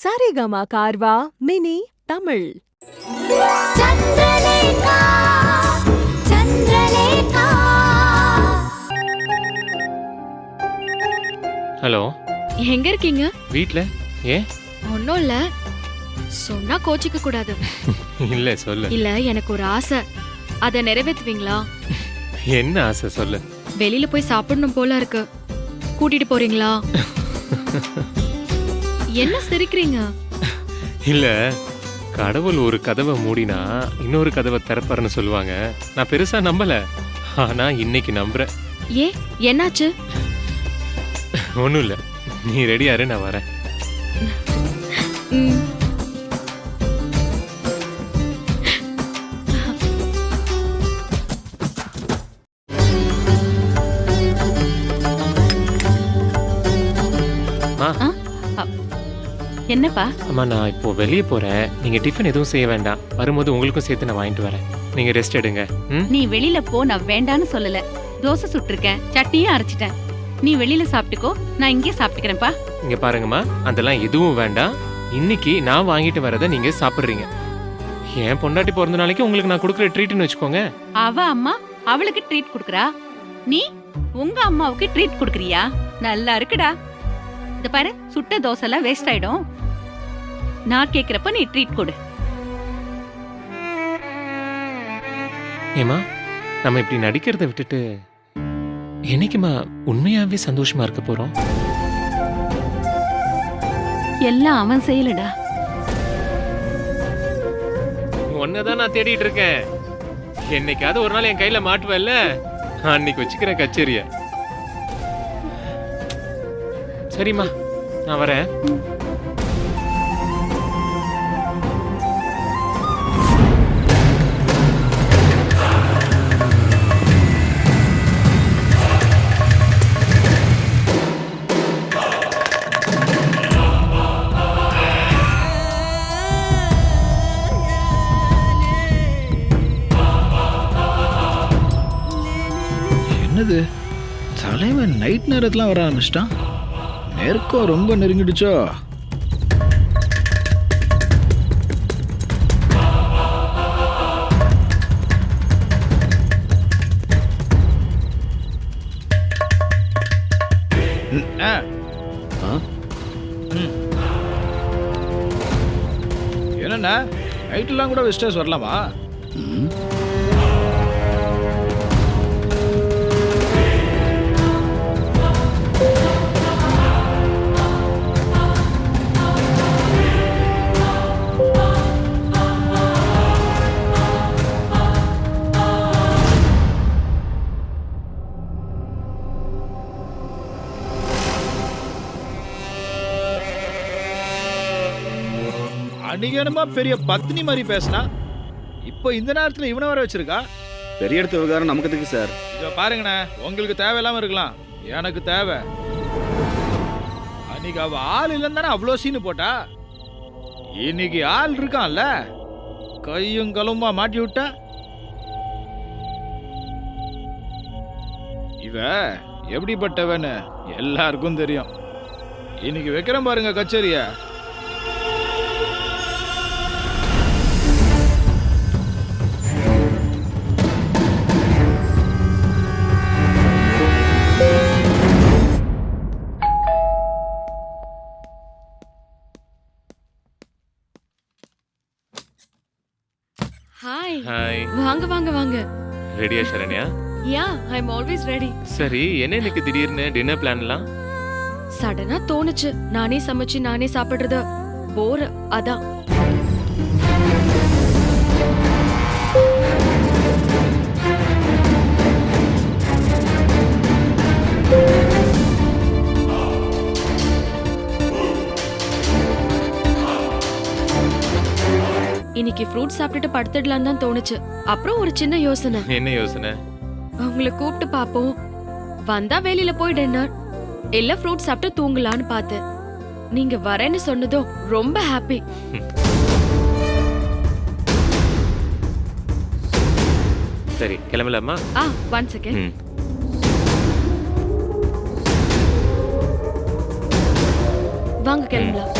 Saregama Carvaan mini Tamil. Chandralekha Chandralekha. Hello, எங்க இருக்கீங்க? வீட்ல. ஏன்? ஒன்னும் இல்ல, சொன்னா கோச்சிக்க கூடாது. இல்ல, சொல்லு. இல்ல, எனக்கு ஒரு ஆசை, அத நிறைவேத்துவீங்களா? என்ன ஆசை சொல்லு. வெளியில போய் சாப்பிடணும் போல இருக்கு, கூட்டிட்டு போறீங்களா? என்ன சிரிக்கிறீங்க? இல்ல, கடவுள் ஒரு கதவை மூடினா இன்னொரு கதவை திறப்பாருன்னு சொல்லுவாங்க. நான் பெருசா நம்பல, ஆனா இன்னைக்கு நம்புறேன். ஏ, என்னாச்சு? ஒண்ணும் இல்ல, நீ ரெடியாரு, நான் வரேன். ம். என்னப்பா? அம்மா, நான் இப்போ வெளியே போறேன். நீங்க டிஃபன் எதுவும் செய்ய வேண்டாம். வரும்போது உங்களுக்கும் சேர்த்து நான் வாங்கிட்டு வரேன். நீங்க ரெஸ்ட் எடுங்க. நீ வெளியில போ, நான் வேண்டான்னு சொல்லல. தோசை சுட்டிருக்கேன், சட்னியும் அரைச்சிட்டேன். நீ வெளியில சாப்பிட்டுக்கோ, நான் இங்கே சாப்பிட்டுக்கிறேன்ப்பா. இங்க பாருங்கம்மா, அதெல்லாம் எதுவும் வேண்டாம். இன்னைக்கு நான் வாங்கிட்டு வரதை நீங்க சாப்பிடுறீங்க. என் பொண்டாட்டி பிறந்த நாளைக்கு உங்களுக்கு நான் கொடுக்குற ட்ரீட்னு வச்சுக்கோங்க. அவ அம்மா அவளுக்கு ட்ரீட் குடுக்கறா, நீ உங்க அம்மாவுக்கு ட்ரீட் குடுக்கறியா? நல்லா இருக்குடா. இந்த பாரு, சுட்ட தோசை எல்லாம் வேஸ்ட் ஆயிடும். நான் கேக்குறப்ப நீ ட்ரீட் கொடு. ஏமா, நம்ம இப்படி நடிக்கிறத விட்டுட்டு என்னைக்குமா உண்மையாவே சந்தோஷமா இருக்க போறோம்? எல்லாம் அவன் செய்யலடா. ஒன்னதான் நான் தேடிட்டு இருக்கேன். என்னைக்காவது ஒரு நாள் என் கையில மாட்டுவல்ல, அன்னைக்கு வச்சுக்கிற கச்சேரிய. சரிம்மா, நான் வரேன். என்னது, தலைவன் நைட் நேரத்துலாம் வர ஆரம்பிச்சிட்டான். நெருக்கம் ரொம்ப நெருங்கிடுச்சோ? என்னண்ணா, நைட்டெல்லாம் கூட விசிட்டர்ஸ் வரலாமா? அன்னைக்கு என்னமா பெரிய பத்னி மாதிரி பேசினா, இப்போ இந்த நேரத்தில் இவனை வர வச்சிருக்கா. பெரிய இடத்து விவகாரம் நமக்கு எதுக்கு சார்? இதை பாருங்கண்ணே, உங்களுக்கு தேவையில்லாம இருக்கலாம், எனக்கு தேவை. அன்னைக்கு அவ ஆள் இல்லைன்னு தானே அவ்வளோ சீனு போட்டா. இன்னைக்கு ஆள் இருக்கான்ல, கையும் களுமா மாட்டி விட்டா. இவ எப்படிப்பட்டவன்னு எல்லாருக்கும் தெரியும். இன்னைக்கு வைக்கிறேன் பாருங்க கச்சேரிய. ஹாய். ஹாய். வாங்க வாங்க வாங்க. ரெடியா சரண்யா? யா, ஐ அம் ஆல்வேஸ் ரெடி. சரி, என்ன இன்னைக்கு திடீர்னு டின்னர் பிளான்லாம்? சடனா தோணுச்சு, நானே சமைச்சு நானே சாப்பிடுறது போர், அதான். இன்னைக்கு ஃப்ரூட் சாப்பிட்டுட்டு படுத்துடலாம் தான் தோணுச்சு. அப்புறம் ஒரு சின்ன யோசனை. என்ன யோசனை? உங்களை கூப்பிட்டு பாப்போம், வந்தா வெளியில போய் டின்னர், இல்ல ஃப்ரூட் சாப்பிட்டு தூங்கலான்னு பார்த்தேன். நீங்க வரேன்னு சொன்னதும் ரொம்ப ஹாப்பி. சரி, கிளம்பலாமா? One second. வாங்க கிளம்பலாம்.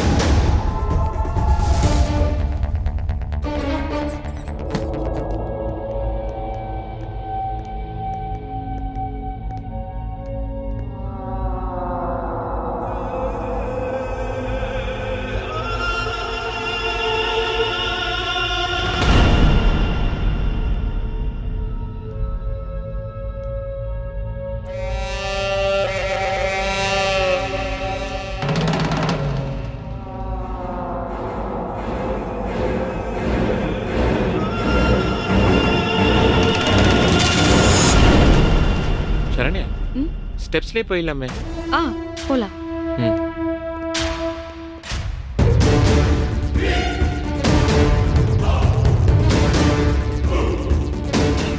ஸ்டெப்ஸ்லயே போயிடலாமே. ஆ போலாம். ம்.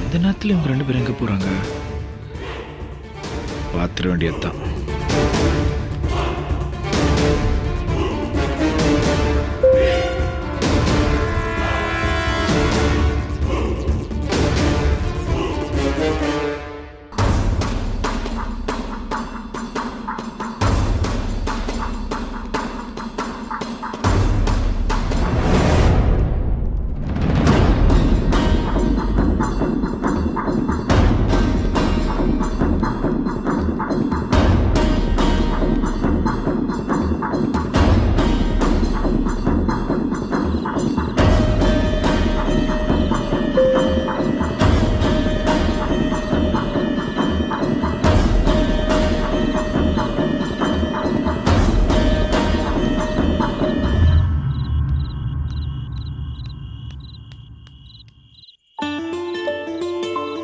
இந்த நேரத்துல இவங்க 2 பேரும் எங்க போறாங்க? பாத்துற வேண்டியதுதான்.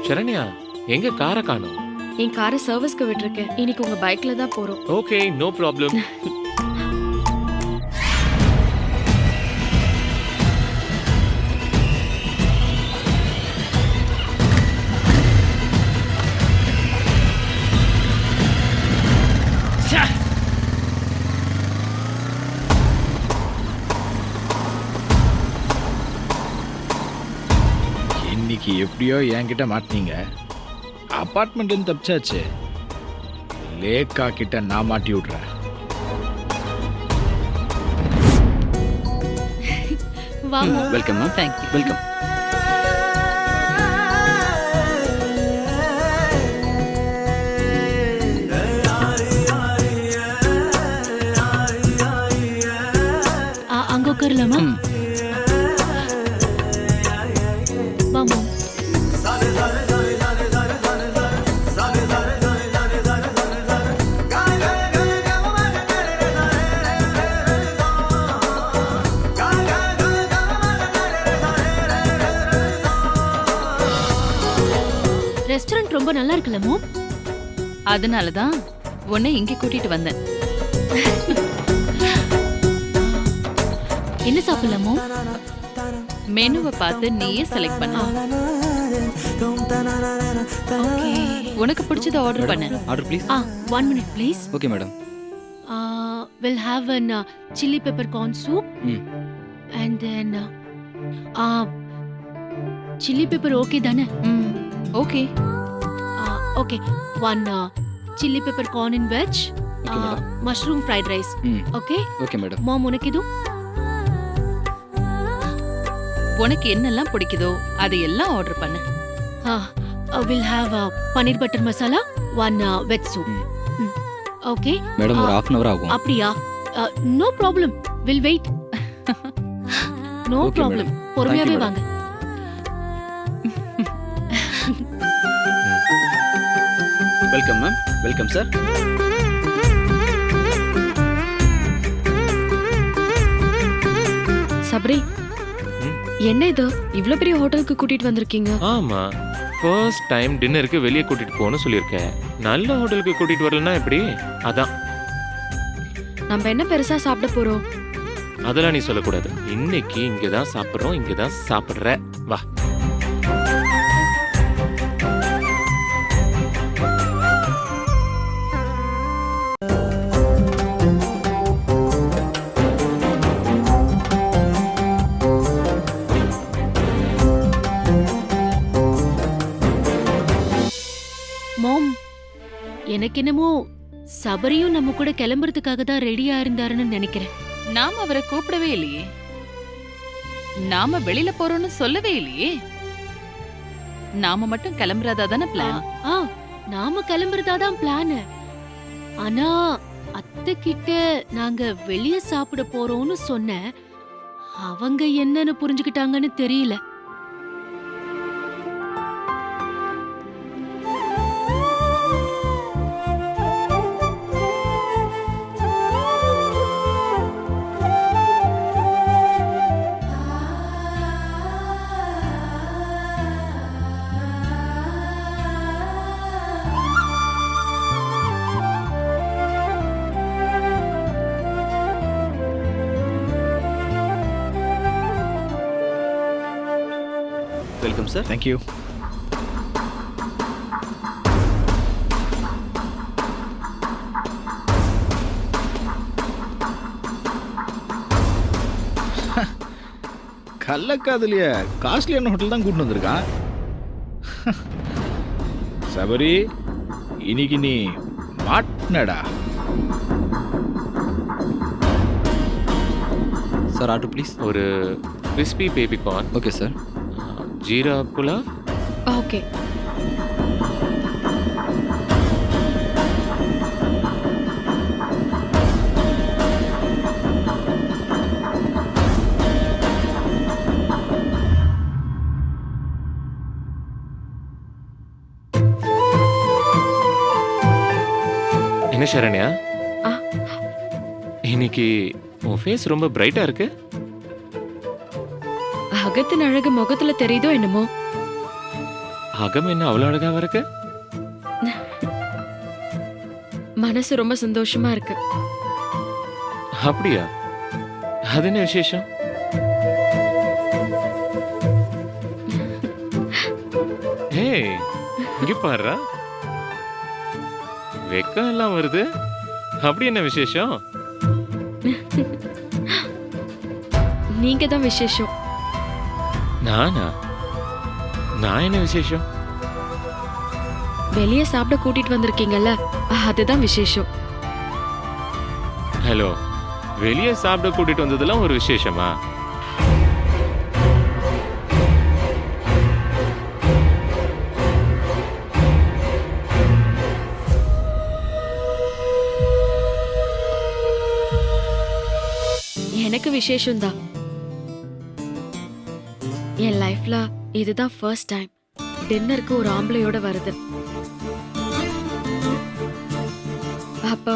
சரண்யா, எங்க காரை காணோம்? என் காரை சர்வீஸ்க்கு விட்டுருக்கேன். இன்னைக்கு உங்க பைக்ல தான் போறோம். Okay, no problem. இன்னைக்கு எப்படியோ என்கிட்ட மாட்டினீங்க. அப்பார்ட்மெண்ட்லேருந்து தப்பிச்சாச்சு. லேக்கா கிட்ட நான் மாட்டி விடுறேன். வாமா. Welcome ma'am. தேங்க்யூ. வெல்கம். அங்க உட்காரலாமா? வாமா. ரெஸ்டாரண்ட் ரொம்ப நல்லா இருக்குல்ல மோ? அதனால தான் உன்னை இங்க கூட்டிட்டு வந்தேன். என்ன சாப்பிடலாமோ? மெனுவை பார்த்து நீயே செலக்ட் பண்ணு. ஓகே. உனக்கு பிடிச்சத ஆர்டர் பண்ணு. Order please. 1 minute please. Okay madam. We'll have an chili pepper corn soup. And then chili pepper okay தானே? Okay. Okay. 1 chili pepper corn in veg. Okay, madam. Mushroom fried rice. Okay? Okay madam. Mom, உனக்கு எது? உனக்கு என்னெல்லாம் பிடிக்குதோ அதையெல்லாம் order பண்ணு. We'll have paneer butter masala, 1 veg soup. Okay? Madam ஒரு 1/2 hour ஆகும். அப்படியா? No problem. We'll wait. No Okay, problem. madam. பொறுமையாவே Thank you, வாங்க. Welcome ma'am. Welcome sir. Sabari, ம்? என்ன இது இவ்ளோ பெரிய ஹோட்டலுக்கு கூட்டிட்டு வந்திருக்கீங்க? ஆமா, ஃபர்ஸ்ட் டைம் டின்னருக்கு வெளியே கூட்டிட்டு போகணும்னு சொல்லியிருக்கேன். நல்ல ஹோட்டலுக்கு கூட்டிட்டு வரலன்னா எப்படி? அதான். நம்ம என்ன பெருசா சாப்பிட போறோம்? அதெல்லாம் நீ சொல்லக்கூடாது. இன்னைக்கு இங்க தான் சாப்பிட்றோம், இங்க தான் சாப்பிட்ற. வா. மாம், எனக்கு என்னமோ சபரியும் நம்ம கூட கிளம்புறதுக்காக தான் ரெடியா இருந்தாருன்னு நினைக்கிறேன். நாம அவரை கூப்பிடவே இல்லையே. நாம வெளியில போறோம்னு சொல்லவே இல்லையே. நாம மட்டும் கிளம்புறதா தானே பிளான். நாம கிளம்புறதா தான் பிளான். ஆனா அத்தை கிட்ட நாங்க வெளிய சாப்பிட போறோம்னு சொன்ன, அவங்க என்னன்னு புரிஞ்சுக்கிட்டாங்கன்னு தெரியல. Welcome sir. தேங்க்யூ. கள்ளக்காதலிய காஸ்ட்லியான ஹோட்டல் தான் கூட்டிட்டு வந்திருக்கான். சபரி, இன்னைக்கு நீ மாட்டினடா. Sir order please. ஒரு crispy baby corn, okay sir. Jeera pulao, okay. என்ன சரண்யா, ஆ. இன்னைக்கு உன் ஃபேஸ் ரொம்ப பிரைட்டா இருக்கு. அகத்தின் அழகு முகத்துல தெரியுதோ என்னமோ. அகம் என்ன அவ்வளோ அழகாவா இருக்கு? மனசு ரொம்ப சந்தோஷமா இருக்கு. அப்படியா? அது என்ன விசேஷம்? ஏய், இங்க பாருடா, வெக்கம் எல்லாம் வருது. அப்படி என்ன விசேஷம்? நீங்க தான் விசேஷம். நானா? நான் என்ன விசேஷம்? வெளியே சாப்பிட கூட்டிட்டு வந்திருக்கீங்கல்ல, அதுதான் விசேஷம். ஹலோ, வெளியே சாப்பிட கூட்டிட்டு வந்ததெல்லாம் ஒரு விசேஷமா? எனக்கு விசேஷம்தான். என் லைஃப்ல இதுதான் ஃபர்ஸ்ட் டைம் டின்னருக்கு ஒரு ஆம்பளையோட வருது. அப்ப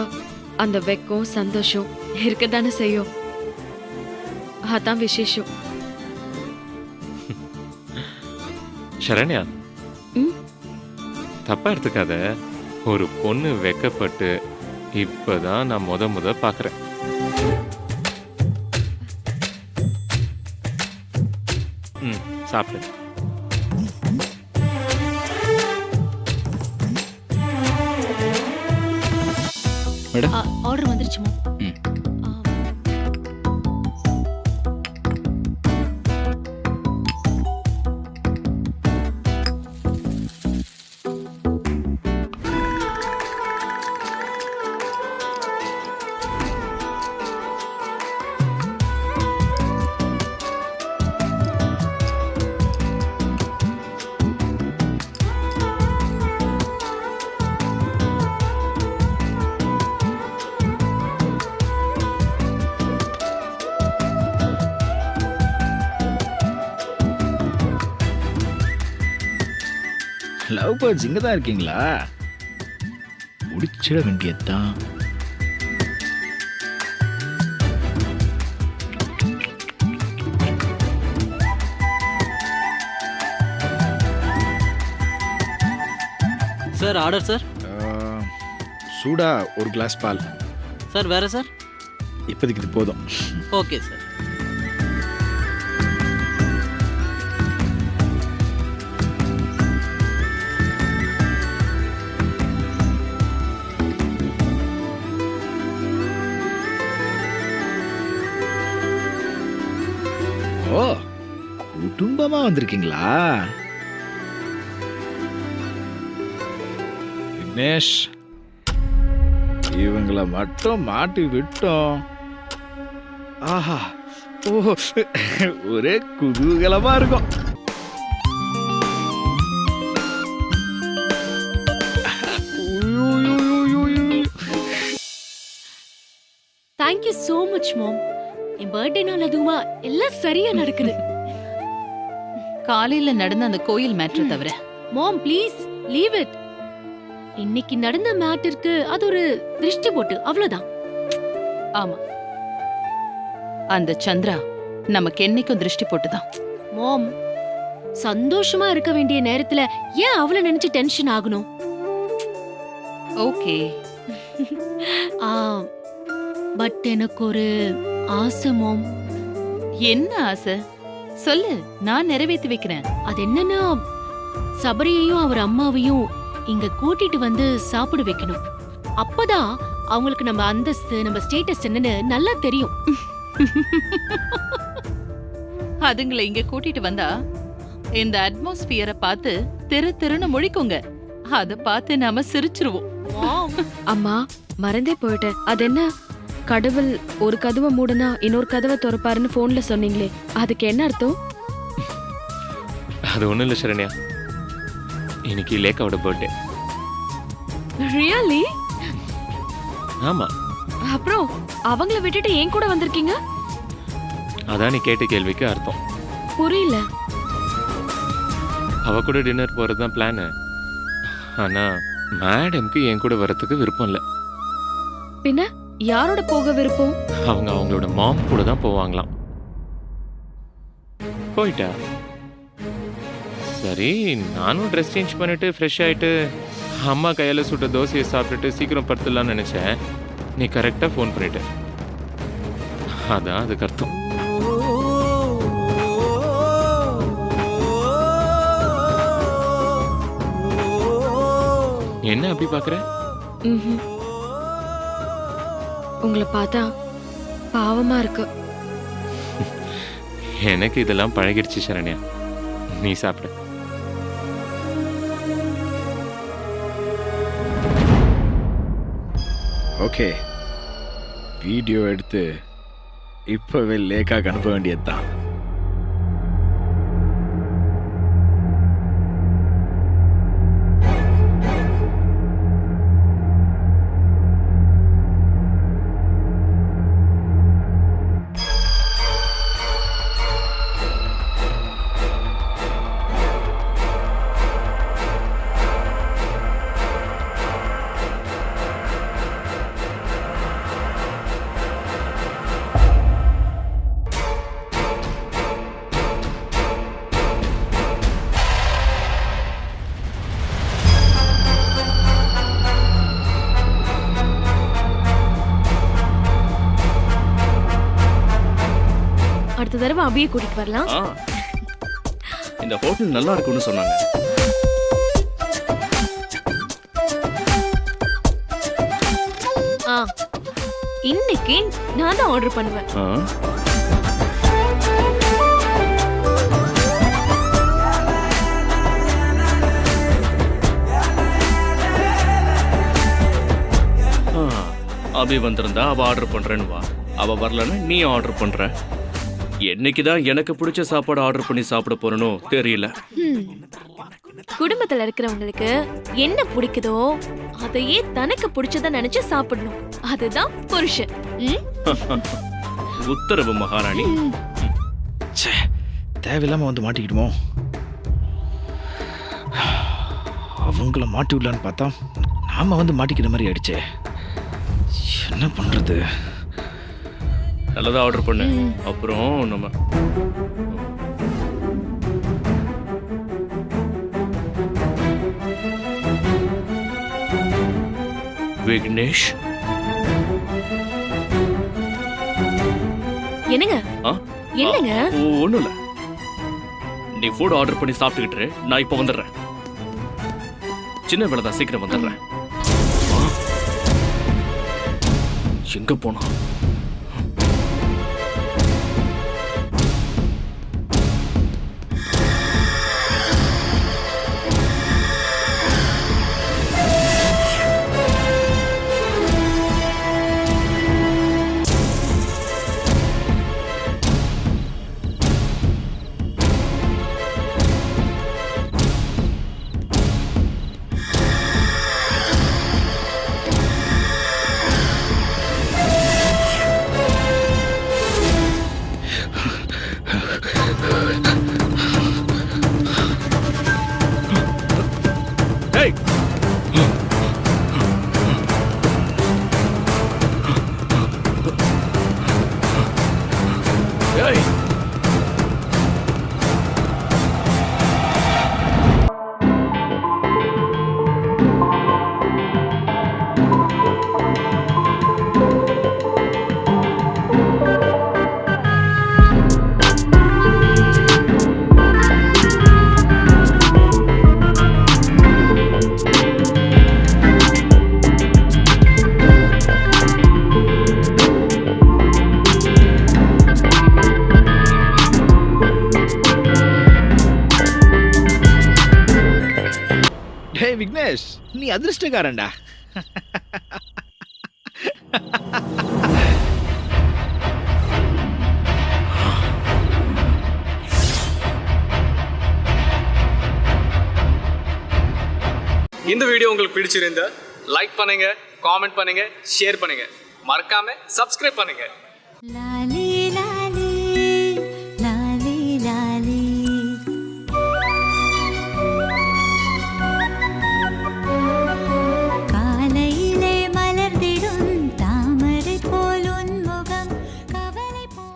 அந்த வெக்கம் சந்தோஷம் இருக்கதானே செய்யும். அதான் விசேஷம். சரண்யா, ம்? தப்பா எடுத்துக்காத. ஒரு பொண்ணு வெக்கப்பட்டு இப்பதான் நான் முத பாக்குறேன். ம், சாப்பிடு. மேடம். ஆர்டர் வந்துருச்சுமா? ம். லவ் பேர்ட்ஸ் இங்க தான் இருக்கீங்களா? முடிச்சிட வேண்டியதுதான். Sir order sir. சூடா ஒரு கிளாஸ் பால். சார் வேற சார். இப்போதைக்கு இது போதும். Okay sir. ஓ, குடும்பமா வந்திருக்கீங்களா? விக்னேஷ், இவங்கள மட்டும் மாட்டி விட்டோம். ஆஹா, ஓ, ஒரே குதூகலமா இருக்கும். தேங்க்யூ சோ மச் மாம். என் பர்த்டே நாள் அதுவுமா எல்லாம் சரியா நடக்குது. காலையில நடந்த அந்த கோயில் மேட்ரு தவிர. மாம் ப்ளீஸ் லீவ் இட். இன்னைக்கு நடந்த மேட்டருக்கு அது ஒரு திருஷ்டி போட்டு அவ்வளவுதான். ஆமா, அந்த சந்திரா நமக்கு என்னைக்கும் திருஷ்டி போட்டுதான். மாம், சந்தோஷமா இருக்க வேண்டிய நேரத்துல ஏன் அவளை நினைச்சு டென்ஷன் ஆகணும்? ஓகே. பட் எனக்கு ஒரு ஆசை மாம். என்ன ஆசை? சொல்லு, நான் நிறைவேத்தி வைக்கிறேன். அது என்னன்னா சபரியையும் அவர் அம்மாவையும் இங்க கூட்டிட்டு வந்து சாப்பிட வைக்கணும். அப்பதான் அவங்களுக்கு நம்ம அந்தஸ்து நம்ம ஸ்டேட்டஸ் என்னன்னு நல்லா தெரியும். அதுங்களை இங்க கூட்டிட்டு வந்தா இந்த அட்மாஸ்பியரை பார்த்து தெரு தெருன்னு முழிக்குங்க. அத பார்த்து நாம சிரிச்சிருவோம். அம்மா மறந்தே போயிட்டேன். அது என்ன கடவுள் ஒரு கதவை மூடனா இன்னொரு கதவை திறப்பாருன்னு போன்ல சொன்னீங்களே, அதுக்கு என்ன அர்த்தம்? அது ஒண்ணும் இல்ல சரண்யா, இன்னைக்கு லேக்காவோட பர்த்டே. ரியலி? ஆமா, அப்புறம் அவங்கள விட்டுட்டு ஏன் கூட வந்திருக்கீங்க? அதான் நீ கேட்ட கேள்விக்கு அர்த்தம். புரியல. அவ கூட டின்னர் போறது தான் பிளான். ஆனா மேடம்க்கு என் கூட வரத்துக்கு விருப்பம் இல்லை. பின்ன யாரோட போக விருப்பம்? அவங்க அவங்களோட மாம் கூட தான் போவாங்களாம். போயிட்டா சரி, நானும் ட்ரெஸ் சேஞ்ச் பண்ணிட்டு ஃப்ரெஷ் ஆயிட்டு அம்மா கையால் சுட்ட தோசையை சாப்பிட்டுட்டு சீக்கிரம் படுத்துடலாம்னு நினைச்சேன். நீ கரெக்டாக ஃபோன் பண்ணிட்ட. அதான் அதுக்கு அர்த்தம். என்ன அப்படி பார்க்குற? ம்ஹும். உங்களை பார்த்தா பாவமா இருக்கு. எனக்கு இதெல்லாம் பழகிடுச்சு சரண்யா, நீ சாப்பிடு. ஓகே, வீடியோ எடுத்து இப்போவே லேக்காக அனுப்ப வேண்டியது தான். அடுத்த தடவை அபியை கூட்டிட்டு வரலாம். இந்த ஹோட்டல் நல்லா இருக்கும்னு சொன்னாங்க. இன்னைக்கு நான் தான் ஆர்டர் பண்ணுவேன். அபி வந்திருந்தா அவ ஆர்டர் பண்றேன்னு வா, அவ வரலன்னா நீ ஆர்டர் பண்ற. என்னைக்குதான் எனக்கு பிடிச்ச சாப்பாடு ஆர்டர் பண்ணி சாப்பிட போறனோ தெரியல. குடும்பத்துல இருக்கிறவங்களுக்கு என்ன பிடிக்குதோ அதையே தனக்கு பிடிச்சத நினைச்சு சாப்பிடணும். அதுதான் புருஷன். உத்தரவு மகாராணி. தேவையில்லாம வந்து மாட்டிக்கிடுமோ? அவங்கள மாட்டி விடலான்னு பார்த்தா நாம வந்து மாட்டிக்கிற மாதிரி ஆயிடுச்சே. என்ன பண்றது? நல்லதா ஆர்டர் பண்ணு, அப்புறம் நம்ம விக்னேஷ். என்னங்க? என்னங்க? ஒண்ணும் இல்ல, நீ ஃபுட் ஆர்டர் பண்ணி சாப்பிட்டுக்கிட்டு இரு, நான் இப்போ வந்துடுறேன். சின்ன வேலை தான், சீக்கிரம் வந்துடுறேன். எங்க போனா? சுரேஷ், நீ அதிர்ஷ்டக்காரன்டா. இந்த வீடியோ உங்களுக்கு பிடிச்சிருந்தா லைக் பண்ணுங்க, காமெண்ட் பண்ணுங்க, ஷேர் பண்ணுங்க, மறக்காம சப்ஸ்கிரைப் பண்ணுங்க.